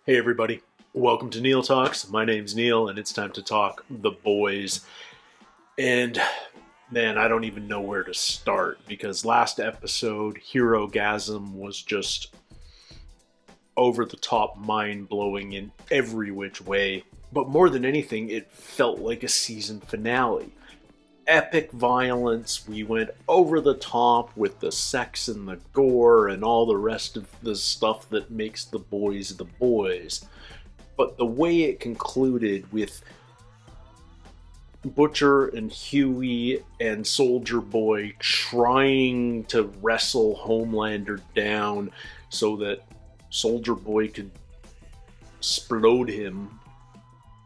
Hey everybody, welcome to Neil Talks. My name's Neil and it's time to talk The Boys. And man, I don't even know where to start because last episode, Herogasm, was just over the top mind blowing in every which way. But more than anything, it felt like a season finale. Epic violence, we went over the top with the sex and the gore and all the rest of the stuff that makes The Boys The Boys. But the way it concluded with Butcher and Huey and Soldier Boy trying to wrestle Homelander down so that Soldier Boy could explode him,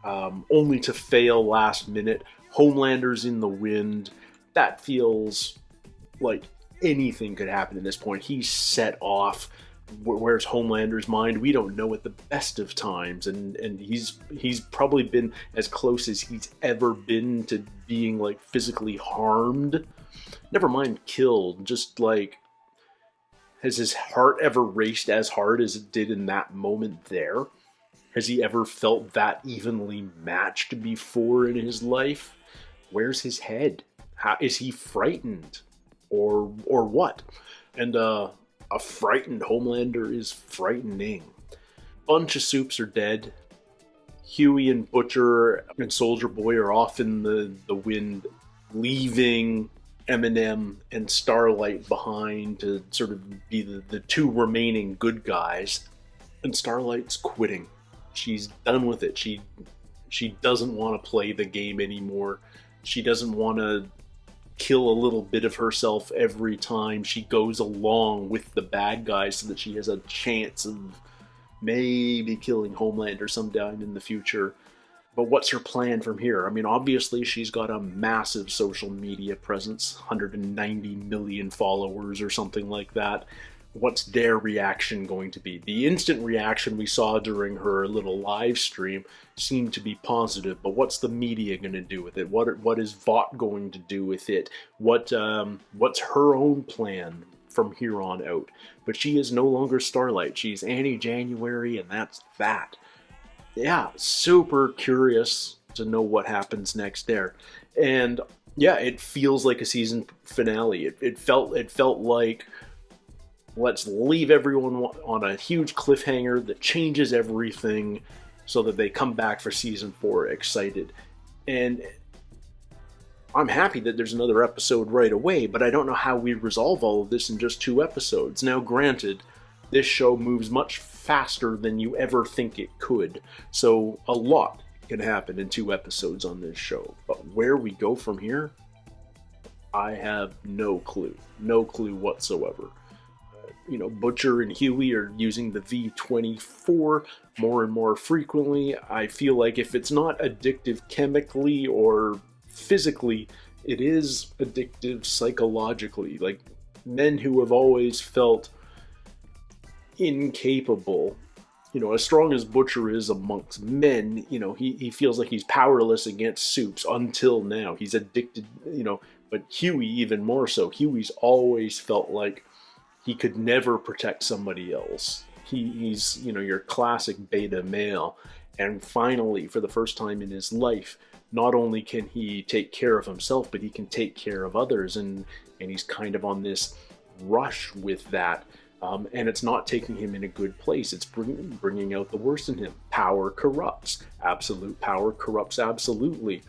only to fail last minute. Homelander's in the wind. That feels like anything could happen at this point. He's set off. Where's Homelander's mind? We don't know at the best of times, and he's probably been as close as he's ever been to being like physically harmed. Never mind killed. Just like, has his heart ever raced as hard as it did in that moment there? Has he ever felt that evenly matched before in his life? Where's his head? How is he frightened, or what? And a frightened Homelander is frightening. Bunch of Soups are dead. Huey and Butcher and Soldier Boy are off in the wind, leaving Eminem and Starlight behind to sort of be the two remaining good guys. And Starlight's quitting. She's done with it. She doesn't want to play the game anymore. She doesn't want to kill a little bit of herself every time she goes along with the bad guys so that she has a chance of maybe killing Homelander sometime in the future. But what's her plan from here? I mean, obviously she's got a massive social media presence, 190 million followers or something like that. What's their reaction going to be? The instant reaction we saw during her little live stream seemed to be positive, but what's the media going to do with it? What is Vought going to do with it? What's her own plan from here on out? But she is no longer Starlight. She's Annie January, and that's that. Yeah, super curious to know what happens next there. And yeah, it feels like a season finale. It felt like, let's leave everyone on a huge cliffhanger that changes everything so that they come back for season 4 excited. And I'm happy that there's another episode right away, but I don't know how we resolve all of this in just 2 episodes. Now, granted, this show moves much faster than you ever think it could, so a lot can happen in 2 episodes on this show. But where we go from here, I have no clue. No clue whatsoever. Butcher and Huey are using the V24 more and more frequently. I feel like if it's not addictive chemically or physically, it is addictive psychologically. Like, men who have always felt incapable, as strong as Butcher is amongst men, he feels like he's powerless against Soups until now. He's addicted, but Huey even more so. Huey's always felt like he could never protect somebody else. He's your classic beta male. And finally, for the first time in his life, not only can he take care of himself, but he can take care of others. And he's kind of on this rush with that. And it's not taking him in a good place. It's bringing out the worst in him. Power corrupts. Absolute power corrupts absolutely.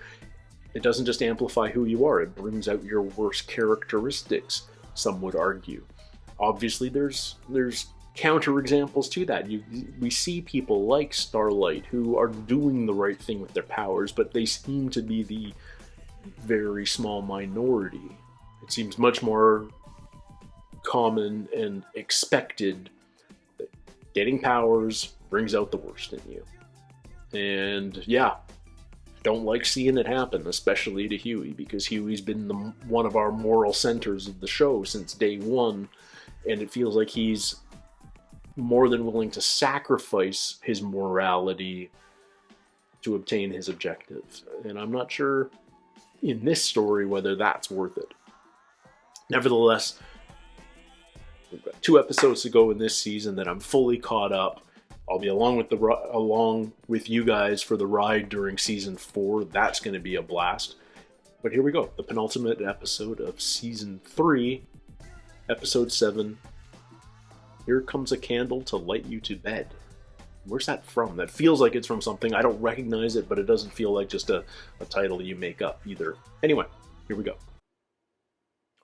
It doesn't just amplify who you are. It brings out your worst characteristics, some would argue. Obviously, there's counterexamples to that. We see people like Starlight who are doing the right thing with their powers, but they seem to be the very small minority. It seems much more common and expected that getting powers brings out the worst in you. And yeah, don't like seeing it happen, especially to Huey, because Huey's been one of our moral centers of the show since day one. And it feels like he's more than willing to sacrifice his morality to obtain his objectives. And I'm not sure in this story whether that's worth it. Nevertheless, we've got 2 episodes to go in this season that I'm fully caught up. I'll be along with you guys for the ride during season 4. That's going to be a blast. But here we go. The penultimate episode of season 3, episode 7. Here comes a candle to light you to bed. Where's that from? That feels like it's from something. I don't recognize it, but it doesn't feel like just a title you make up either. Anyway, here we go.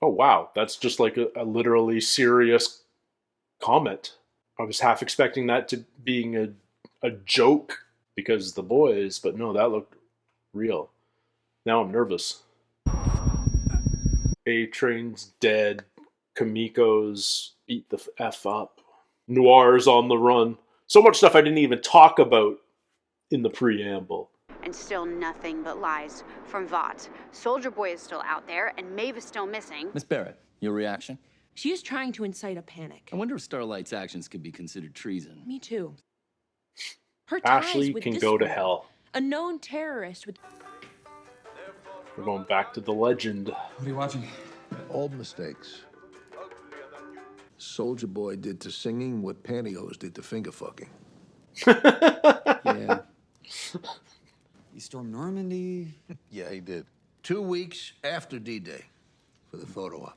Oh, wow. That's just like a literally serious comment. I was half expecting that to being a joke because the boys, but no, that looked real. Now I'm nervous. A-Train's dead. Kamiko's beat the F up. Noir's on the run. So much stuff I didn't even talk about in the preamble. And still nothing but lies from Vought. Soldier Boy is still out there, and Maeve is still missing. Miss Barrett, your reaction? She is trying to incite a panic. I wonder if Starlight's actions could be considered treason. Me too. Her ties Ashley with can this go to girl, hell. a known terrorist with... We're going back to the legend. What are you watching? Old mistakes. Soldier Boy did to singing what Pantyhose did to finger fucking. Yeah. He stormed Normandy. Yeah, he did. 2 weeks after D-Day for the photo op.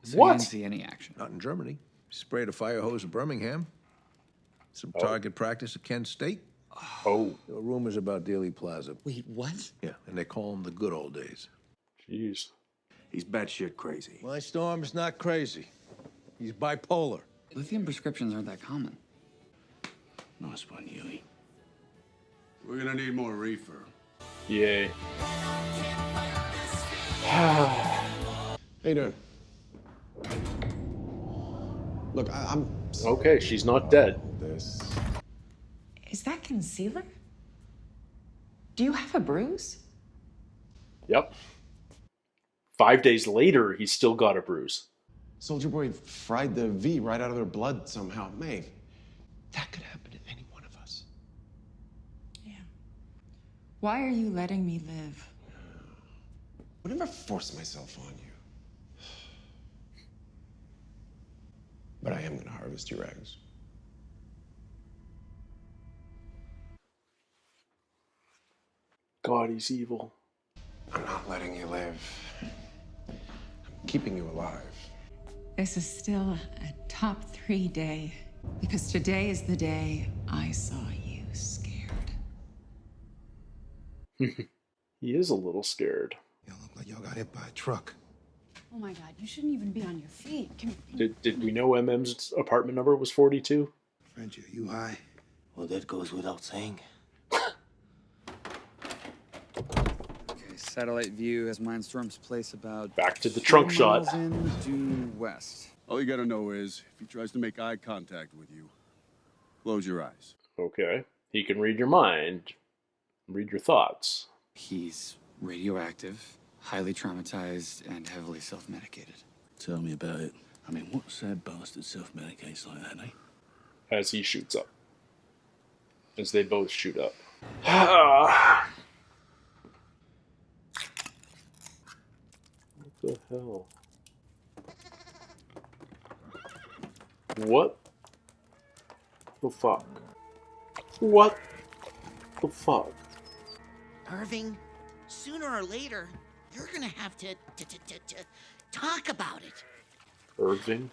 So What? You didn't see any action. Not in Germany. Sprayed a fire hose at Birmingham. Some target practice at Kent State. Oh, There were rumors about Dealey Plaza. Wait, what? Yeah, and they call them the good old days. jeez. He's batshit crazy. My Storm's not crazy. He's bipolar. Lithium prescriptions aren't that common. Nice one, Huey. We're gonna need more reefer. Yay. How you doing? Look, I'm Okay, she's not dead. this. Is that concealer? Do you have a bruise? Yep. 5 days later, he's still got a bruise. Soldier Boy fried the V right out of their blood somehow. Maeve, that could happen to any one of us. Yeah. Why are you letting me live? I would never force myself on you. But I am gonna harvest your eggs. God, he's evil. I'm not letting you live. I'm keeping you alive. This is still a top 3 day because today is the day I saw you scared. He is a little scared. Y'all look like y'all got hit by a truck. Oh my god, you shouldn't even be on your feet. Did we know MM's apartment number was 42? Frenchie, are you high? Well, that goes without saying. Okay, satellite view has Mindstorm's place about... Back to the trunk 2 shot. miles in due west. All you gotta know is, if he tries to make eye contact with you, close your eyes. Okay. He can read your mind, read your thoughts. He's radioactive, highly traumatized, and heavily self-medicated. Tell me about it. I mean, what sad bastard self-medicates like that, eh? As he shoots up. As they both shoot up. What the hell? What the fuck? What the fuck? Irving, sooner or later, you're gonna have to talk about it. Irving?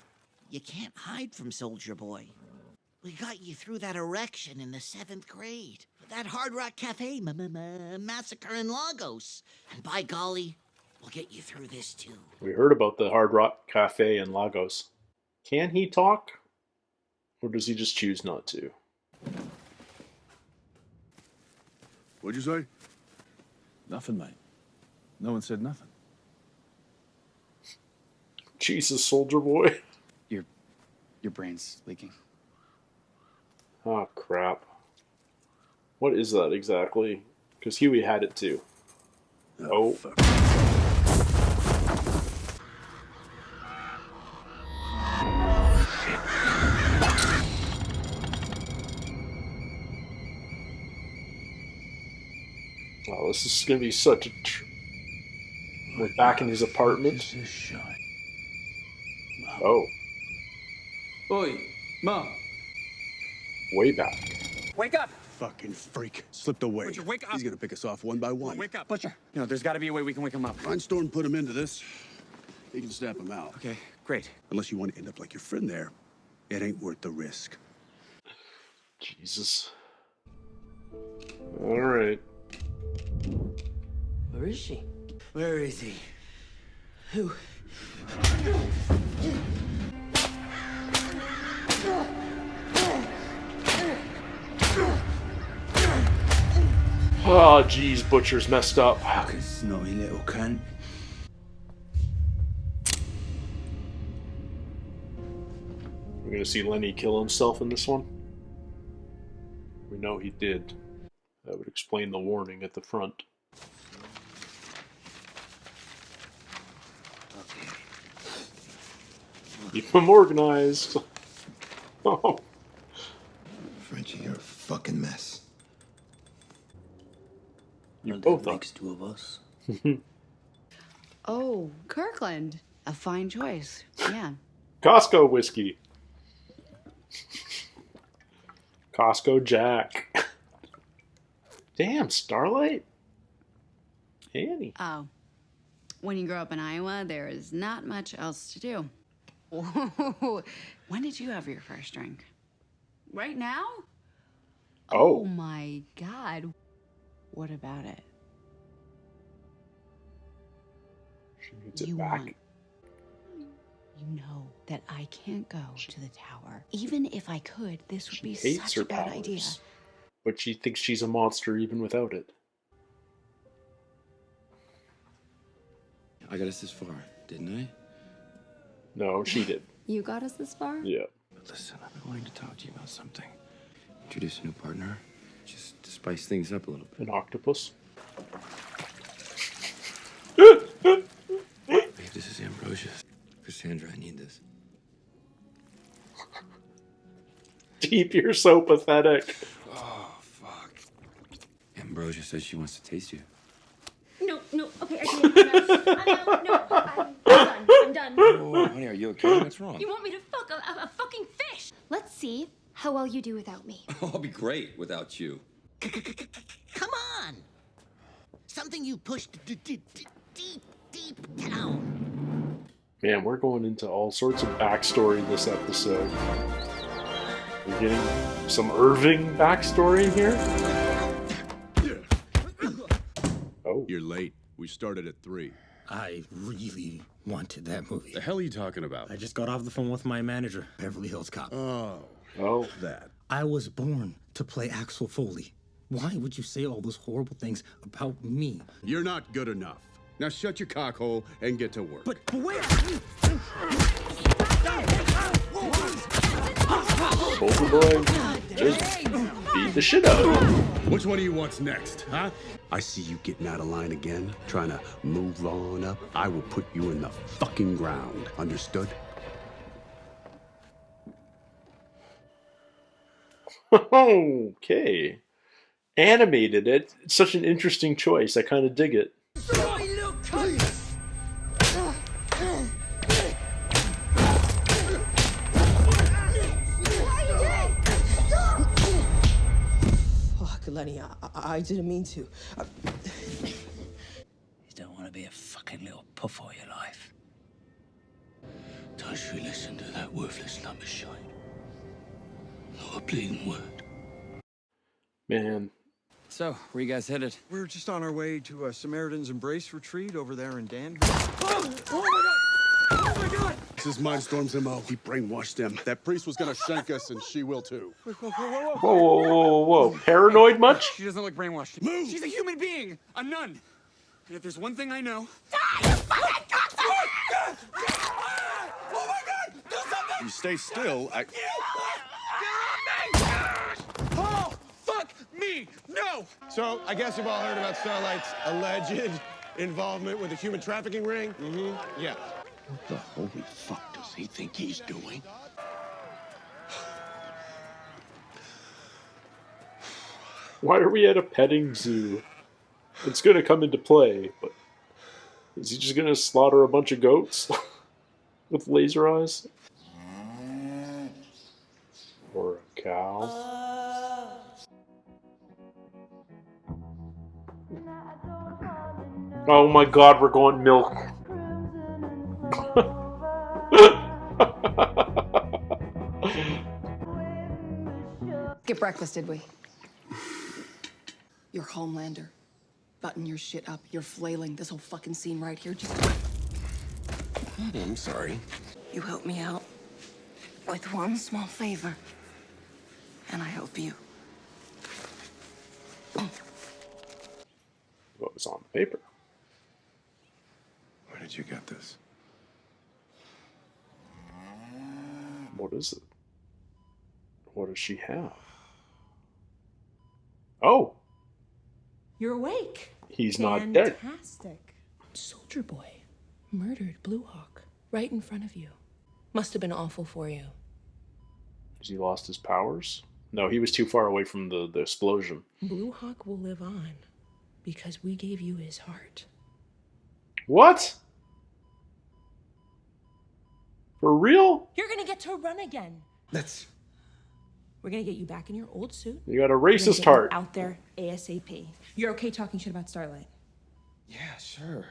You can't hide from Soldier Boy. We got you through that erection in the 7th grade. That Hard Rock Cafe massacre in Lagos. And by golly, we'll get you through this too. We heard about the Hard Rock Cafe in Lagos. Can he talk? Or does he just choose not to? What'd you say? Nothing, mate. No one said nothing. Jesus, Soldier Boy. Your brain's leaking. Oh, crap. What is that exactly? Because Huey had it too. Oh. Fuck. Oh, this is going to be such a... We're back in his apartment. Oh, Oi, Mom. way back. wake up! Fucking freak. Slipped away. Butcher, wake up! He's gonna pick us off one by one. Wake up, Butcher! No, there's got to be a way we can wake him up. Mindstorm put him into this. He can snap him out. Okay, great. Unless you want to end up like your friend there, it ain't worth the risk. Jesus. All right. Where is she? Where is he? Who? Oh, geez, Butcher's messed up. Fucking snowy little cunt. We're gonna see Lenny kill himself in this one. We know he did. That would explain the warning at the front. Keep them organized. Oh. Frenchie, you're a fucking mess. You both are. Makes two of us. Oh, Kirkland. A fine choice. Yeah. Costco whiskey. Costco Jack. Damn, Starlight? Annie. Oh. When you grow up in Iowa, there is not much else to do. When did you have your first drink? Right now? Oh. Oh my God. What about it? She needs it You back. want- You know that I can't go to the tower. Even if I could, this would be Hates such her a bad powers. idea. But she thinks she's a monster even without it. I got us this far, didn't I? No, she did. You got us this far? Yeah. But listen, I've been wanting to talk to you about something. Introduce a new partner, just to spice things up a little bit. An octopus. Babe, this is Ambrosia. Cassandra, I need this. Deep, you're so pathetic. Oh, fuck. Ambrosia says she wants to taste you. No, okay, I can't. I'm done. Oh, honey, are you okay? What's wrong? You want me to fuck a fucking fish? Let's see how well you do without me. I'll be great without you. Come on! Something you pushed deep down. Man, we're going into all sorts of backstory this episode. We're getting some Irving backstory here. Oh. You're late. We started at 3. I really wanted that movie. The hell are you talking about? I just got off the phone with my manager, Beverly Hills Cop. Oh, that. I was born to play Axel Foley. Why would you say all those horrible things about me? You're not good enough. Now shut your cockhole and get to work. But where? Soldier Boy just beat the shit out of him. Which one of you wants next, huh? I see you getting out of line again, trying to move on up. I will put you in the fucking ground. Understood? Okay. Animated it. It's such an interesting choice. I kind of dig it. Fuck, Lenny, I didn't mean to. You don't want to be a fucking little puff all your life. Don't you listen to that worthless lumbershine. Not a bleeding word. Man. So, where you guys headed? We're just on our way to a Samaritan's Embrace retreat over there in Danville. Oh my god! Oh my god! This is Mindstorm's MO. He brainwashed them. That priest was gonna shank us, and she will too. Whoa. Paranoid much? She doesn't look brainwashed. Move! She's a human being, a nun. And if there's one thing I know... You stay still. Oh, fuck me! No! So, I guess you've all heard about Starlight's alleged involvement with the human trafficking ring? Mm-hmm. Yeah. What the holy fuck does he think he's doing? Why are we at a petting zoo? It's gonna come into play, but is he just gonna slaughter a bunch of goats with laser eyes? Or a cow? Oh my god, we're going milk. Get breakfast, did we? You're Homelander. Button your shit up. You're flailing. This whole fucking scene right here. Just. I'm sorry. You help me out with one small favor, and I help you. What was on the paper? Where did you get this? What is it? What does she have? Oh! You're awake. He's not dead. Fantastic. Soldier Boy murdered Blue Hawk right in front of you. Must have been awful for you. Has he lost his powers? No, he was too far away from the explosion. Blue Hawk will live on because we gave you his heart. What? For real? You're gonna get to run again. We're gonna get you back in your old suit. You got a We're gonna racist get heart. you out there ASAP. You're okay talking shit about Starlight? Yeah, sure.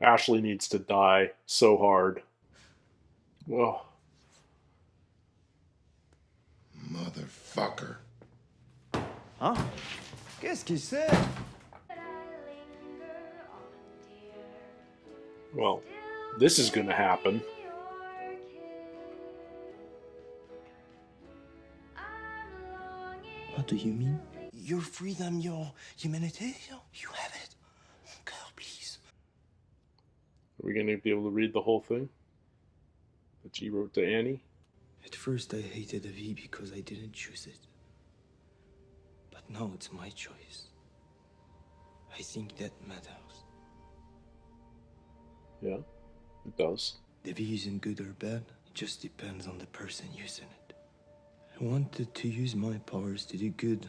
Ashley needs to die so hard. Whoa. Motherfucker. Huh? Qu'est-ce qu'il sait? Well, this is gonna happen. What do you mean? Your freedom, your humanity, you have it. Girl, please. Are we gonna be able to read the whole thing that she wrote to Annie? At first I hated the V because I didn't choose it. But now it's my choice. I think that matters. Yeah, it does. The V isn't good or bad. It just depends on the person using it. I wanted to use my powers to do good.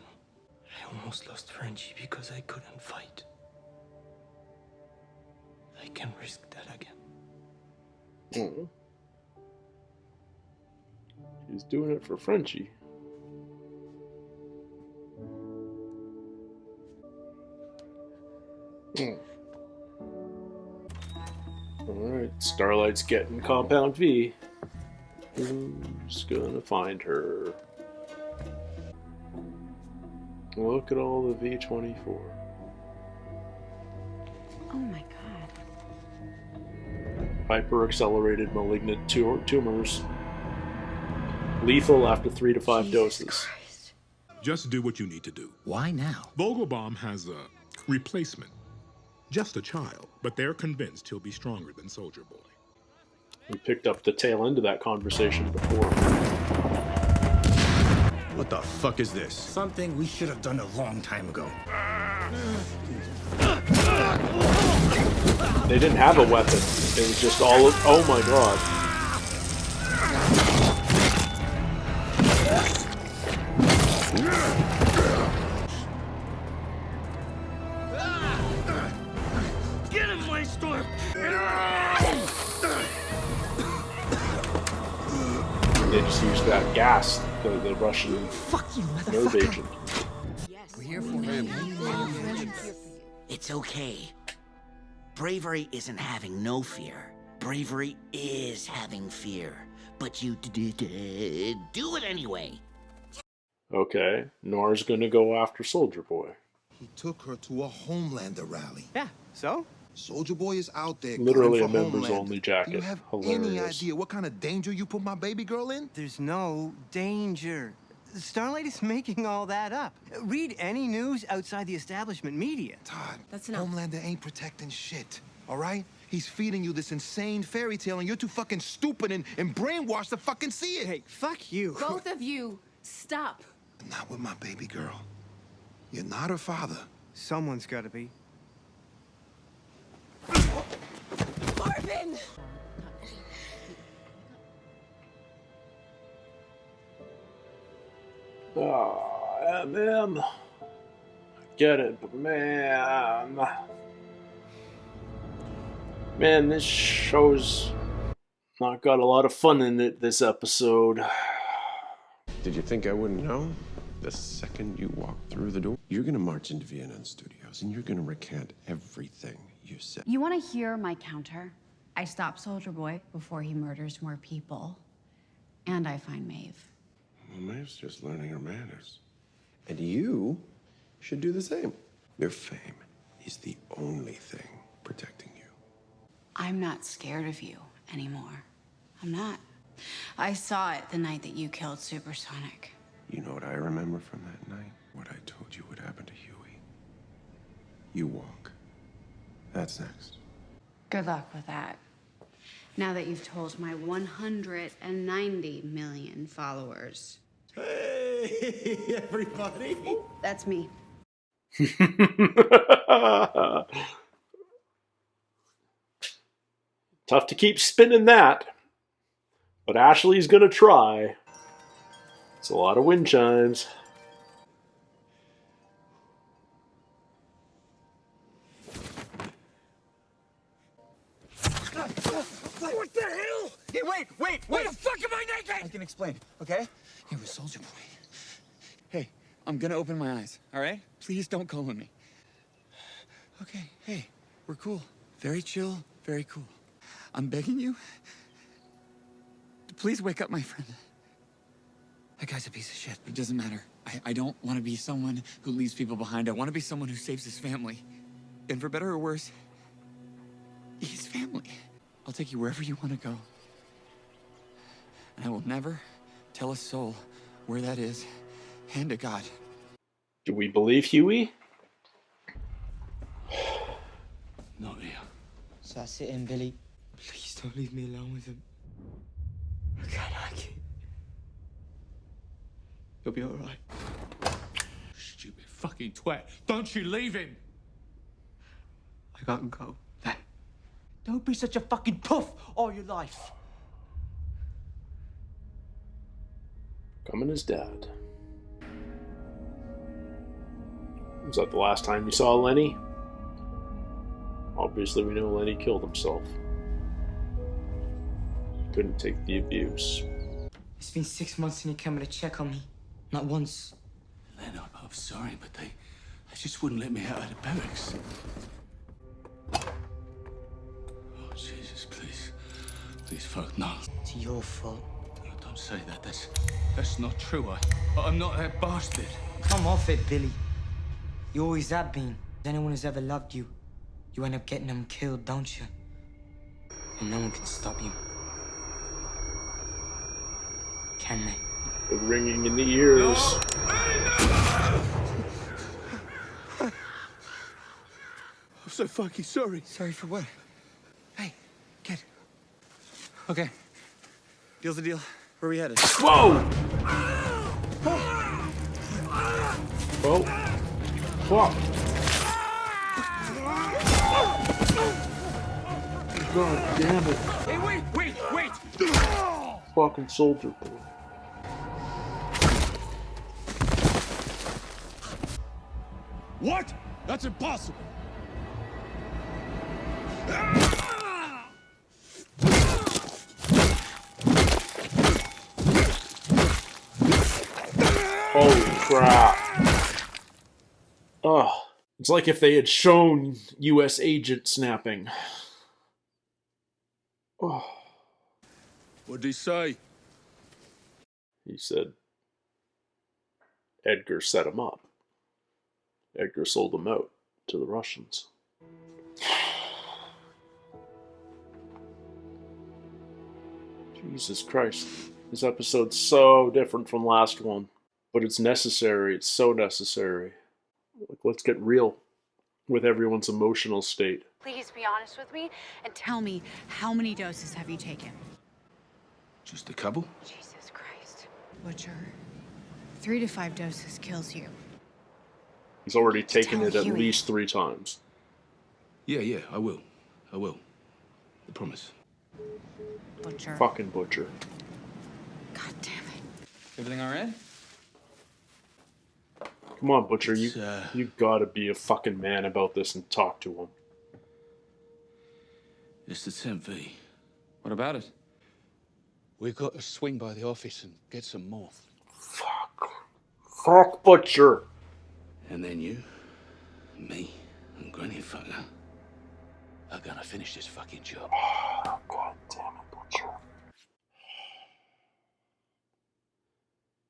I almost lost Frenchie because I couldn't fight. I can risk that again. Mm. She's doing it for Frenchie. Mm. Alright, Starlight's getting Compound V. Who's gonna find her? Look at all the V-24. Oh my god. Hyper-accelerated malignant tumors. Lethal after 3 to 5 doses. Just do what you need to do. Why now? Vogelbaum has a replacement. Just a child, but they're convinced he'll be stronger than Soldier Boy. We picked up the tail end of that conversation before. What the fuck is this? Something we should have done a long time ago. They didn't have a weapon. It was just all of... Oh my god. Get him, Waystorm! They just used that gas, the Russian nerve agent. We're here for you. It's okay. Bravery isn't having no fear. Bravery is having fear. But you do it anyway. Okay, Noir's gonna go after Soldier Boy. He took her to a Homelander rally. Yeah, so? Soldier Boy is out there. Literally a gunning for members Homelander. only jacket. Do you have Hilarious. any idea what kind of danger you put my baby girl in? There's no danger. Starlight is making all that up. Read any news outside the establishment media. Todd, That's enough. Homelander ain't protecting shit, all right? He's feeding you this insane fairy tale and you're too fucking stupid and brainwashed to fucking see it. Hey, fuck you. Both of you, stop. Not with my baby girl. You're not her father. Someone's gotta be. Marvin! Ah, MM. Get it, but man. Man, this show's not got a lot of fun in it this episode. Did you think I wouldn't know? The second you walk through the door, you're gonna march into VNN Studios and you're gonna recant everything You said. You want to hear my counter? I stop Soldier Boy before he murders more people. And I find Maeve. Well, Maeve's just learning her manners. And you should do the same. Your fame is the only thing protecting you. I'm not scared of you anymore. I'm not. I saw it the night that you killed Supersonic. You know what I remember from that night? What I told you would happen to Huey. You walk. That's next. Good luck with that. Now that you've told my 190 million followers. Hey, everybody. That's me. Tough to keep spinning that. But Ashley's gonna try. It's a lot of wind chimes. What the hell? Hey, wait! Why the fuck am I naked? I can explain, okay? It was Soldier Boy. Hey, I'm gonna open my eyes, all right? Please don't call on me. Okay, hey, we're cool. Very chill, very cool. I'm begging you to please wake up my friend. That guy's a piece of shit. It doesn't matter. I don't want to be someone who leaves people behind. I want to be someone who saves his family. And for better or worse, he's family. I'll take you wherever you want to go. And I will never tell a soul where that is. Hand to God. Do we believe Huey? Not here. So I sit in, Billy. Please don't leave me alone with him. I can't hack it. You'll be alright. Stupid fucking twat. Don't you leave him! I gotta go. Don't be such a fucking puff all your life. Coming as dad. Was that the last time you saw Lenny? Obviously, we know Lenny killed himself. Couldn't take the abuse. It's been 6 months since you came to check on me. Not once. Leonard, I'm sorry, but they just wouldn't let me out of the barracks. Oh, Jesus, please. Please, fuck, no. It's your fault. No, don't say that. That's not true. I'm not that bastard. Come off it, Billy. You always have been. Anyone who's ever loved you, you end up getting them killed, don't you? And no one can stop you. Can they? The ringing in the ears. I'm so fucking sorry. Sorry for what? Hey, kid. Okay. Deal's the deal. Where are we headed? Whoa! Whoa. Fuck. God damn it. Hey, wait! Fucking Soldier Boy. What? That's impossible. Holy crap. Oh, it's like if they had shown U.S. agent snapping. Oh. What'd he say? He said Edgar set him up. Edgar sold him out to the Russians. Jesus Christ. This episode's so different from last one. But it's necessary. It's so necessary. Like, let's get real with everyone's emotional state. Please be honest with me and tell me, how many doses have you taken? Just a couple? Jesus Christ. Butcher, 3 to 5 doses kills you. He's already taken Tell it at Huey. least 3 times. Yeah, I will. I promise. Butcher. Fucking Butcher. God damn it. Everything all right? Come on, Butcher. You gotta be a fucking man about this and talk to him. It's the 10V. What about it? We've got to swing by the office and get some more. Fuck Butcher. And then you, me, and Granny Fucker. are gonna finish this fucking job. Oh, God damn it, Butcher.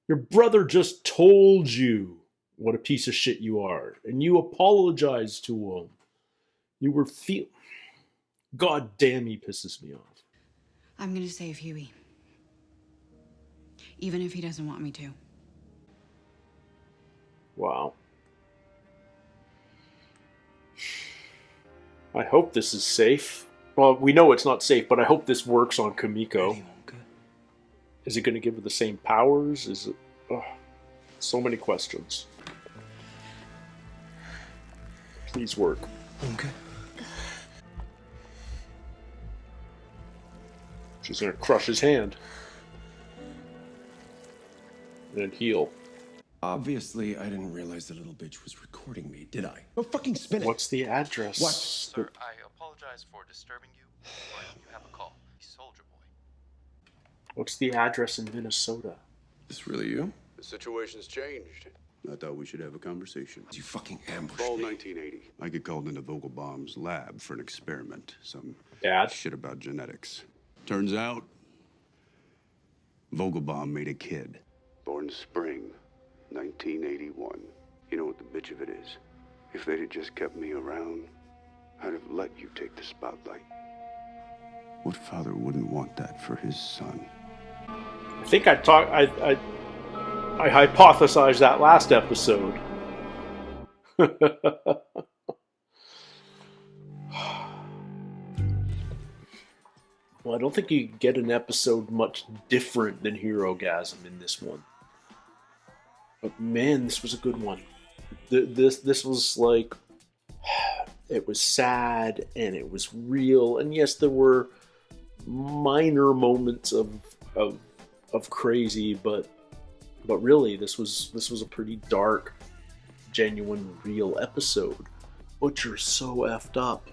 Your brother just told you what a piece of shit you are, and you apologized to him. You were God damn, he pisses me off. I'm gonna save Huey. Even if he doesn't want me to. Wow. I hope this is safe. Well, we know it's not safe, but I hope this works on Kimiko. Is it going to give her the same powers? Is it... Oh, so many questions. Please work. Okay. She's going to crush his hand. And heal. Obviously, I didn't realize the little bitch was recording me, did I? Don't fucking spin it. What's the address? What? Sir, I apologize for disturbing you, but you have a call. Soldier Boy. What's the address in Minnesota? Is this really you? The situation's changed. I thought we should have a conversation. You fucking ambushed Fall me. 1980. I get called into Vogelbaum's lab for an experiment. Some Dad? shit about genetics. Turns out, Vogelbaum made a kid. Born spring 1981. You know what the bitch of it is? If they'd have just kept me around, I'd have let you take the spotlight. What father wouldn't want that for his son? I think I hypothesized that last episode. Well, I don't think you get an episode much different than Herogasm in this one. But man, this was a good one. This was like... It was sad, and it was real, and yes, there were minor moments of crazy, but really, this was a pretty dark, genuine, real episode. Butcher's so effed up.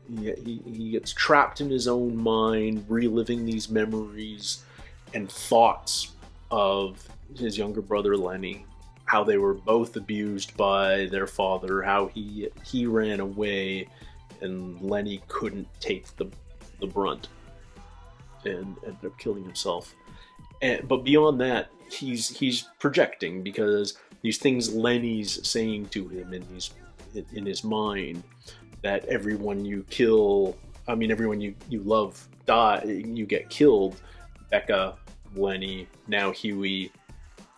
He gets trapped in his own mind, reliving these memories and thoughts of his younger brother Lenny, how they were both abused by their father, how he ran away and Lenny couldn't take the brunt and ended up killing himself. But beyond that, he's projecting, because these things Lenny's saying to him in his mind, that everyone you kill, everyone you love die, you get killed. Becca, Lenny, now Huey.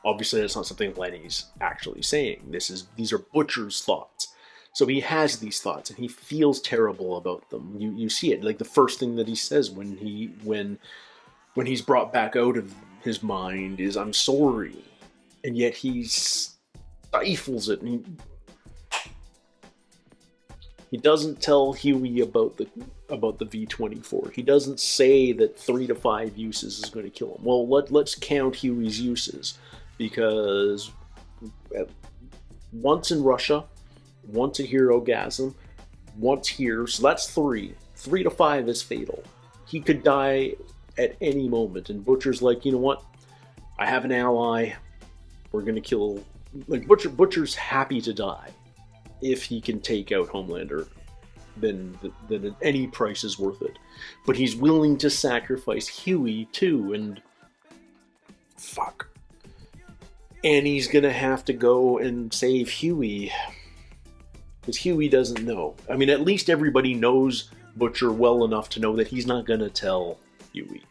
Obviously, that's not something Lenny's actually saying. These are Butcher's thoughts. So he has these thoughts, and he feels terrible about them. You see it, like the first thing that he says when he's brought back out of his mind is, "I'm sorry," and yet he stifles it, and he doesn't tell Huey about the V-24. He doesn't say that 3 to 5 uses is going to kill him. Well, let's count Huey's uses, because once in Russia, once at Herogasm, once here, so that's 3. 3 to 5 is fatal. He could die at any moment, and Butcher's like, you know what? I have an ally. We're going to kill... Like, Butcher's happy to die. If he can take out Homelander, then at any price is worth it. But he's willing to sacrifice Huey too, and fuck. And he's gonna have to go and save Huey, because Huey doesn't know. At least everybody knows Butcher well enough to know that he's not gonna tell Huey.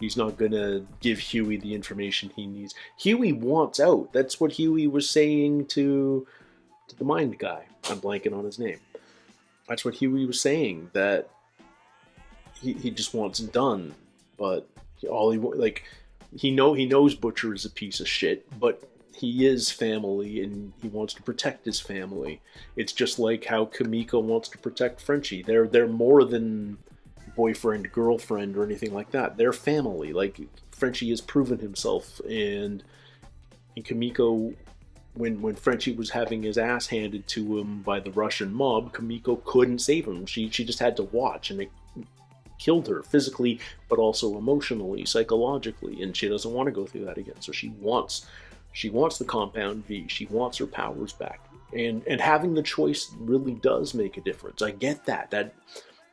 He's not gonna give Huey the information he needs. Huey wants out. That's what Huey was saying to the mind guy. I'm blanking on his name. That's what Huey was saying, that he just wants it done. But he knows Butcher is a piece of shit, but he is family, and he wants to protect his family. It's just like how Kimiko wants to protect Frenchie. They're more than boyfriend, girlfriend, or anything like that. They're family. Like, Frenchie has proven himself, and Kimiko... When Frenchie was having his ass handed to him by the Russian mob, Kimiko couldn't save him. She just had to watch, and it killed her physically, but also emotionally, psychologically, and she doesn't want to go through that again. So she wants the Compound V. She wants her powers back. And having the choice really does make a difference. I get that.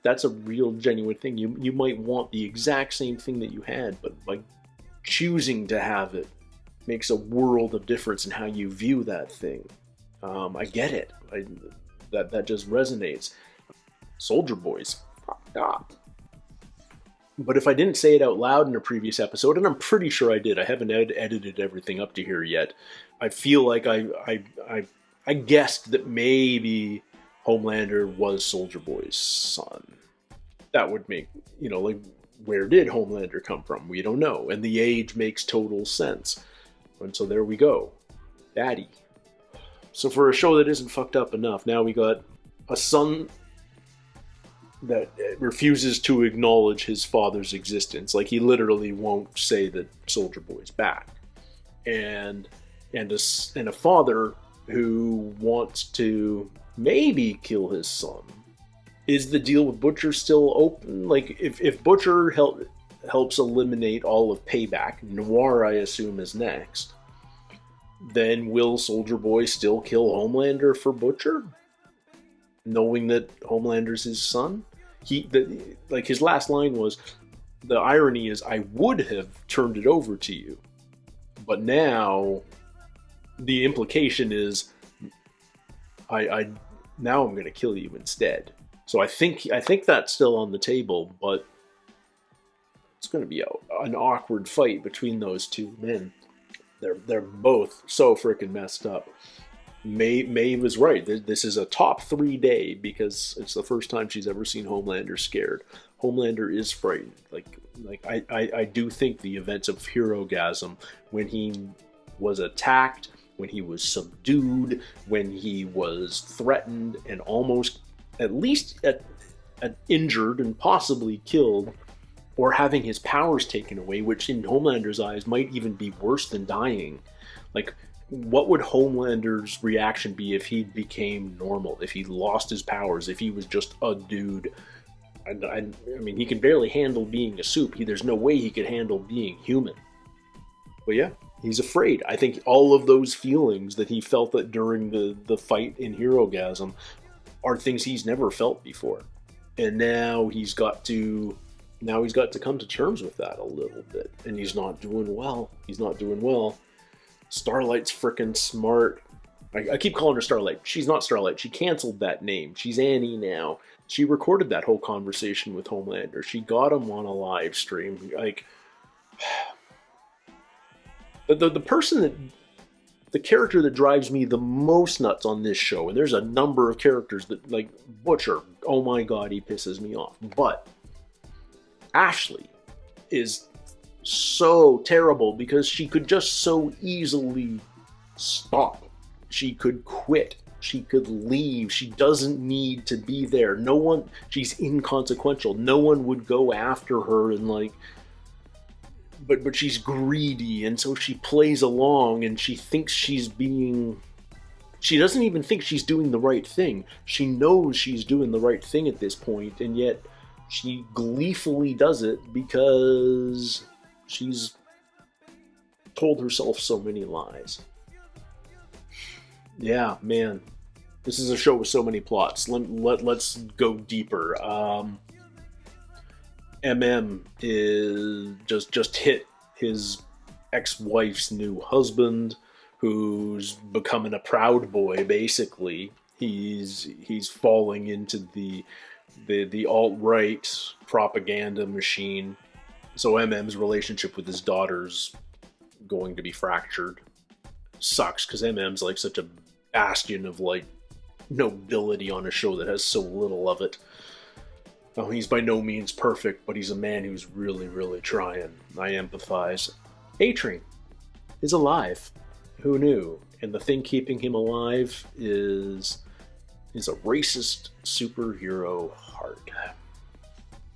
That's a real genuine thing. You might want the exact same thing that you had, but by choosing to have it makes a world of difference in how you view that thing. I get it. That just resonates. Soldier Boy's fucked up. But if I didn't say it out loud in a previous episode, and I'm pretty sure I did, I haven't edited everything up to here yet, I feel like I guessed that maybe Homelander was Soldier Boy's son. That would make, like, where did Homelander come from? We don't know. And the age makes total sense. And so there we go. Daddy. So for a show that isn't fucked up enough, now we got a son that refuses to acknowledge his father's existence. Like, he literally won't say that Soldier Boy's back. And a father who wants to maybe kill his son. Is the deal with Butcher still open? Like, if Butcher helps eliminate all of Payback, Noir, I assume, is next, then will Soldier Boy still kill Homelander for Butcher? Knowing that Homelander's his son? His last line was, the irony is, I would have turned it over to you. But now, the implication is, now I'm going to kill you instead. So I think that's still on the table, but it's going to be an awkward fight between those two men. They're both so freaking messed up. Maeve was right. This is a top 3 day because it's the first time she's ever seen Homelander scared. Homelander is frightened. I do think the events of Herogasm, when he was attacked, when he was subdued, when he was threatened and almost at least injured and possibly killed, or having his powers taken away, which in Homelander's eyes might even be worse than dying. Like, what would Homelander's reaction be if he became normal, if he lost his powers, if he was just a dude? I mean, he can barely handle being a soup. There's no way he could handle being human. But yeah, he's afraid. I think all of those feelings that he felt that during the fight in Herogasm are things he's never felt before. And now he's got to come to terms with that a little bit. And he's not doing well. Starlight's frickin' smart. I keep calling her Starlight. She's not Starlight. She canceled that name. She's Annie now. She recorded that whole conversation with Homelander. She got him on a live stream. Like, the character that drives me the most nuts on this show, and there's a number of characters that, like Butcher, oh my god, he pisses me off. But Ashley is so terrible because she could just so easily stop. She could quit. She could leave. She doesn't need to be there. She's inconsequential. No one would go after her and like, but she's greedy, and so she plays along, and she thinks she doesn't even think she's doing the right thing. She knows she's doing the right thing at this point, and yet she gleefully does it because she's told herself so many lies. Yeah, man. This is a show with so many plots. Let's go deeper. MM is just hit his ex-wife's new husband, who's becoming a proud boy, basically. He's falling into the alt-right propaganda machine. So MM's relationship with his daughter's going to be fractured. Sucks, because MM's like such a bastion of like nobility on a show that has so little of it. Oh, he's by no means perfect, but he's a man who's really, really trying. I empathize. A-Train is alive. Who knew? And the thing keeping him alive is a racist superhero heart.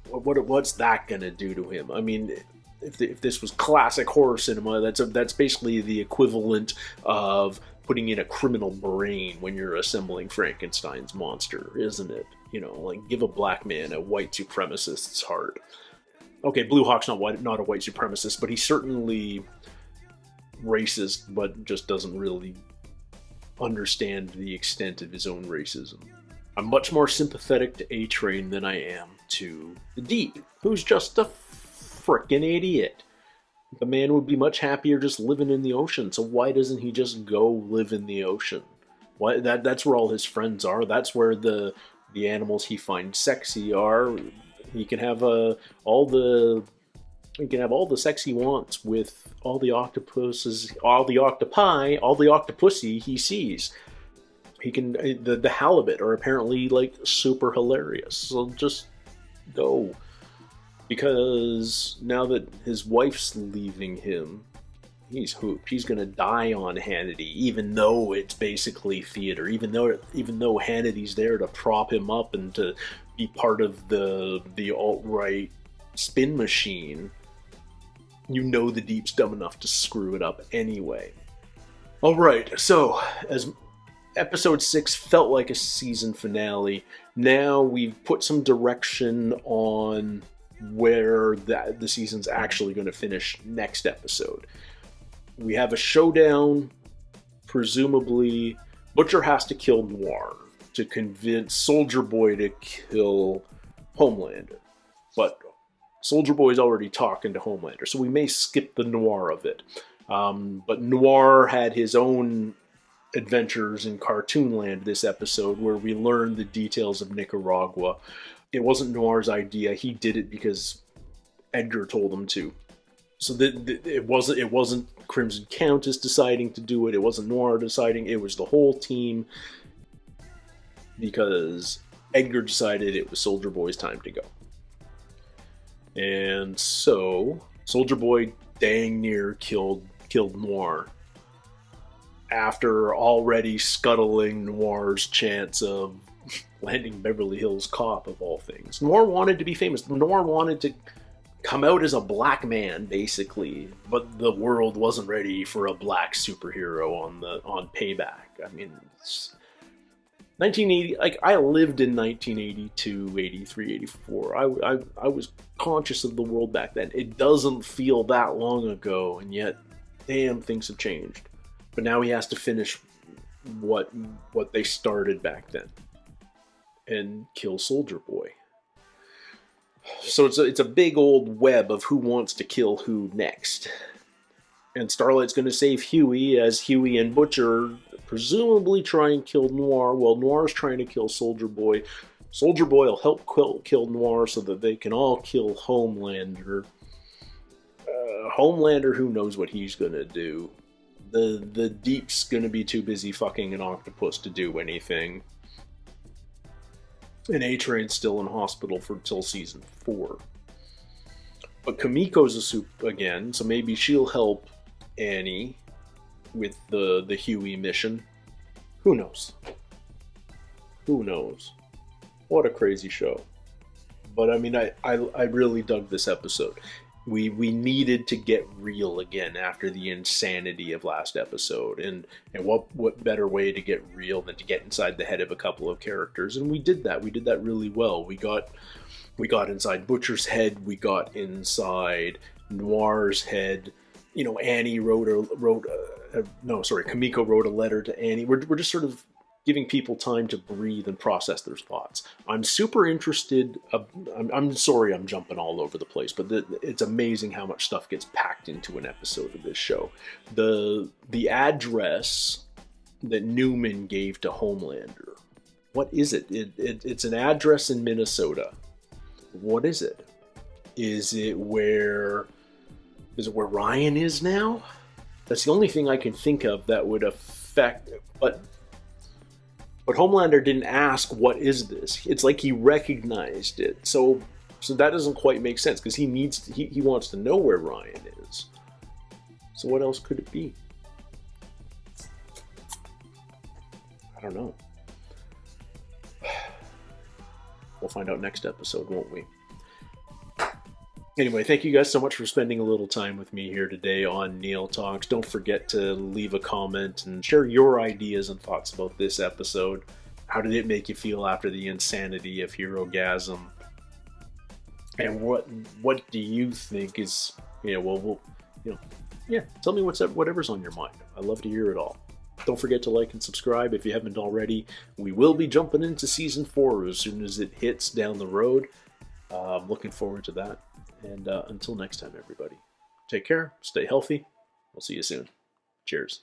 What's that gonna do to him? I mean, if this was classic horror cinema, that's basically the equivalent of putting in a criminal brain when you're assembling Frankenstein's monster, isn't it? You know, like, give a black man a white supremacist's heart. Okay, Blue Hawk's not a white supremacist, but he's certainly racist, but just doesn't really understand the extent of his own racism. I'm much more sympathetic to A-Train than I am to the Deep, who's just a frickin' idiot. The man would be much happier just living in the ocean, so why doesn't he just go live in the ocean? Why, that's where all his friends are. That's where the animals he finds sexy are. He can have all the sex he wants with all the octopuses, all the octopi, all the octopussy he sees. He can the halibut are apparently like super hilarious. So just go. Because now that his wife's leaving him, he's hooped. He's gonna die on Hannity, even though it's basically theater. Even though Hannity's there to prop him up and to be part of the alt-right spin machine, you know the Deep's dumb enough to screw it up anyway. Alright, so as episode 6 felt like a season finale, now we've put some direction on where the season's actually going to finish next episode. We have a showdown. Presumably, Butcher has to kill Noir to convince Soldier Boy to kill Homelander. But Soldier Boy's already talking to Homelander, so we may skip the Noir of it. But Noir had his own adventures in Cartoonland this episode, where we learned the details of Nicaragua. It wasn't Noir's idea. He did it because Edgar told him to. So it wasn't Crimson Countess deciding to do it. It wasn't Noir deciding. It was the whole team, because Edgar decided it was Soldier Boy's time to go. And so Soldier Boy dang near killed Noir after already scuttling Noir's chance of landing Beverly Hills Cop, of all things. Noir wanted to be famous. Noir wanted to come out as a black man, basically, but the world wasn't ready for a black superhero on Payback. I mean, it's 1980. Like, I lived in 1982, 83, 84. I was conscious of the world back then. It doesn't feel that long ago, and yet, damn, things have changed. But now he has to finish what they started back then and kill Soldier Boy. So it's a big old web of who wants to kill who next. And Starlight's going to save Huey, as Huey and Butcher presumably try and kill Noir, while Noir's trying to kill Soldier Boy. Soldier Boy will help kill Noir so that they can all kill Homelander. Homelander, who knows what he's going to do. The Deep's going to be too busy fucking an octopus to do anything. And A-Train's still in hospital till season 4. But Kamiko's a soup again, so maybe she'll help Annie with the Huey mission. Who knows? Who knows? What a crazy show. But I mean, I really dug this episode. We needed to get real again after the insanity of last episode, and what better way to get real than to get inside the head of a couple of characters? And we did that. We did that really well. We got inside Butcher's head. We got inside Noir's head. You know, Annie Kamiko wrote a letter to Annie. We're just sort of giving people time to breathe and process their thoughts. I'm super interested. I'm sorry I'm jumping all over the place, but it's amazing how much stuff gets packed into an episode of this show. The address that Newman gave to Homelander. What is it? It's an address in Minnesota. What is it? Is it where Ryan is now? That's the only thing I can think of that would affect. But Homelander didn't ask, what is this? It's like he recognized it. So that doesn't quite make sense, because he wants to know where Ryan is. So what else could it be? I don't know. We'll find out next episode, won't we? Anyway, thank you guys so much for spending a little time with me here today on Neil Talks. Don't forget to leave a comment and share your ideas and thoughts about this episode. How did it make you feel after the insanity of Herogasm? And what do you think is, tell me whatever's on your mind. I love to hear it all. Don't forget to like and subscribe if you haven't already. We will be jumping into Season 4 as soon as it hits down the road. I'm looking forward to that. And until next time, everybody, take care, stay healthy. We'll see you soon. Cheers.